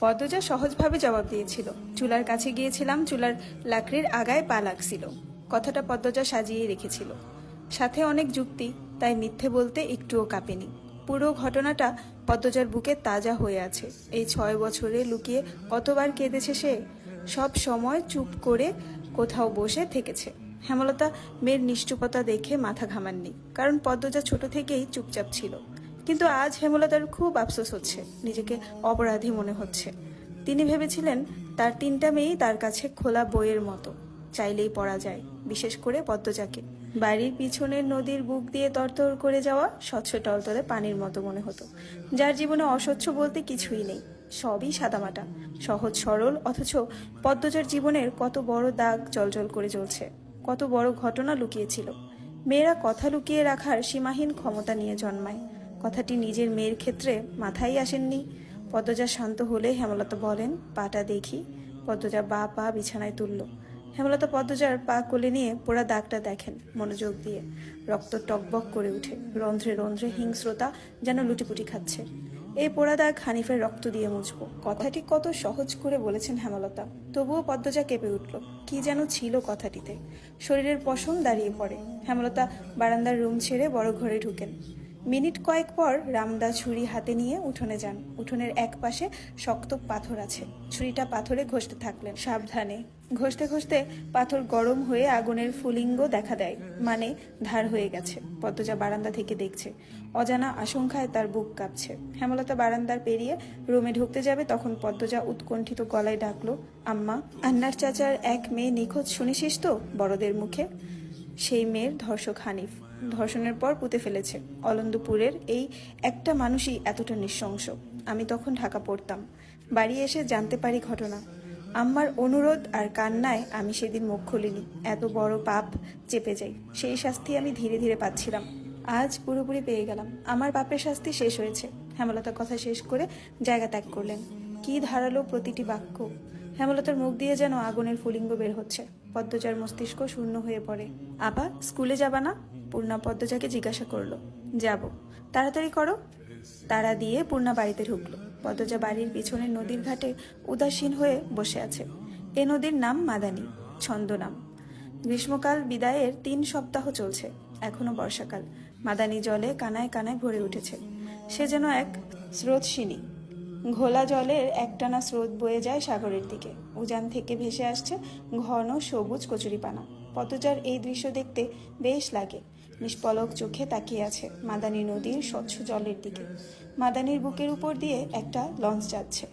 পদ্মজা সহজভাবে জবাব দিয়েছিল। চুলার কাছে গিয়েছিলাম, চুলার লাকড়ির আগায় পা লাগছিল। কথাটা পদ্মজা সাজিয়ে রেখেছিল, সাথে অনেক যুক্তি, তাই মিথ্যে বলতে একটুও কাঁপেনি। পুরো ঘটনাটা পদ্মজার বুকে তাজা হয়ে আছে। এই 6 বছরে লুকিয়ে কতবার কেঁদেছে সে। সব সময় চুপ করে কোথাও বসে থেকেছে। হেমলতা মেয়ের নিশ্চুপতা দেখে মাথা ঘামাননি, কারণ পদ্মজা ছোট থেকেই চুপচাপ ছিল। কিন্তু আজ হেমলতার খুব আফসোস হচ্ছে, নিজেকে অপরাধী মনে হচ্ছে। তিনি ভেবেছিলেন তার 3টা মেয়েই তার কাছে খোলা বইয়ের মতো, চাইলেই পড়া যায়, বিশেষ করে পদ্মজাকে। বাড়ির পিছনের নদীর বুক দিয়ে তরতর করে যাওয়া স্বচ্ছ টলতলে পানির মতো মনে হতো, যার জীবনে অস্বচ্ছ বলতে কিছুই নেই, সবই সাদামাটা, সহজ সরল। অথচ পদ্মজার জীবনের কত বড় দাগ জলজল করে জ্বলছে, কত বড় ঘটনা লুকিয়েছিল। মেয়েরা কথা লুকিয়ে রাখার সীমাহীন ক্ষমতা নিয়ে জন্মায়। কথাটি নিজের মেয়ের ক্ষেত্রে মাথায় আসেননি। পদ্মজা শান্ত হলে হেমলতা বলেন, পাটা দেখি। পদ্মজা পা বিছানায় তুলল। হেমলতা পদ্মজার পা কোলে নিয়ে পোড়া দাগটা দেখেন মনোযোগ দিয়ে। রক্ত টকবক করে উঠে, রন্ধ্রে রন্ধ্রে হিংস্রতা যেন লুটিপুটি খাচ্ছে। এই পোড়া দাগ হানিফের রক্ত দিয়ে মুছবো। কথাটি কত সহজ করে বলেছেন হেমলতা, তবুও পদ্মজা কেঁপে উঠল। কি যেন ছিল কথাটিতে। শরীরের পশম দাঁড়িয়ে পড়ে। হেমলতা বারান্দার রুম ছেড়ে বড় ঘরে ঢুকেন। মিনিট কয়েক পর রামদা ছুরি হাতে নিয়ে উঠোনে যান। উঠোনের এক পাশে শক্ত পাথর আছে, ছুরিটা পাথরে ঘষতে থাকলেন সাবধানে। ঘষতে ঘষতে পাথর গরম হয়ে আগুনের ফুলিঙ্গ দেখা দেয়, মানে ধার হয়ে গেছে। পদ্মজা বারান্দা থেকে দেখছে, অজানা আশঙ্কায় তার বুক কাঁপছে। হেমলতা বারান্দার পেরিয়ে রুমে ঢুকতে যাবে, তখন পদ্মজা উৎকণ্ঠিত গলায় ডাকলো, আম্মা। আন্নার চাচার এক মেয়ে নিখোঁজ, শুনেছিস তো বড়দের মুখে? সেই মেয়ের ধর্ষক হানিফ, ধর্ষণের পর পুঁতে ফেলেছে। অলন্দপুরের এই একটা মানুষই এতটা নৃশংস। আমি তখন ঢাকা পড়তাম, বাড়ি এসে জানতে পারি ঘটনা। আম্মার অনুরোধ আর কান্নায় আমি সেদিন মুখ খুলিনি। এত বড় পাপ চেপে যাই, সেই শাস্তি আমি ধীরে ধীরে পাচ্ছিলাম। আজ পুরোপুরি পেয়ে গেলাম, আমার পাপের শাস্তি শেষ হয়েছে। হেমলতা কথা শেষ করে জায়গা ত্যাগ করলেন। কি ধারালো প্রতিটি বাক্য! হেমলতার মুখ দিয়ে যেন আগুনের ফুলিঙ্গ বের হচ্ছে। পদ্মজার মস্তিষ্ক শূন্য হয়ে পড়ে। আবা, স্কুলে যাবা না? পূর্ণা পদ্মজাকে জিজ্ঞাসা করলো। যাব। তাড়াতাড়ি করো। তাড়া দিয়ে পূর্ণা বাড়িতে ঢুকলো। পদ্মজা বাড়ির পিছনের নদীর ঘাটে উদাসীন হয়ে বসে আছে। এ নদীর নাম মাদানী, ছন্দনাম। গ্রীষ্মকাল বিদায়ের 3 সপ্তাহ চলছে, এখনো বর্ষাকাল। মাদানী জলে কানায় কানায় ভরে উঠেছে। সে যেন এক স্রোতস্বিনী। ঘোলা জলের একটানা স্রোত বয়ে যায় সাগরের দিকে। উজান থেকে ভেসে আসছে ঘন সবুজ কচুরিপানা। পদ্মজার এই দৃশ্য দেখতে বেশ লাগে। নিষ্পলক চোখে তাকিয়ে আছে মাদানী নদীর স্বচ্ছ জলের দিকে। মাদানীর বুকের উপর দিয়ে একটা লঞ্চ যাচ্ছে।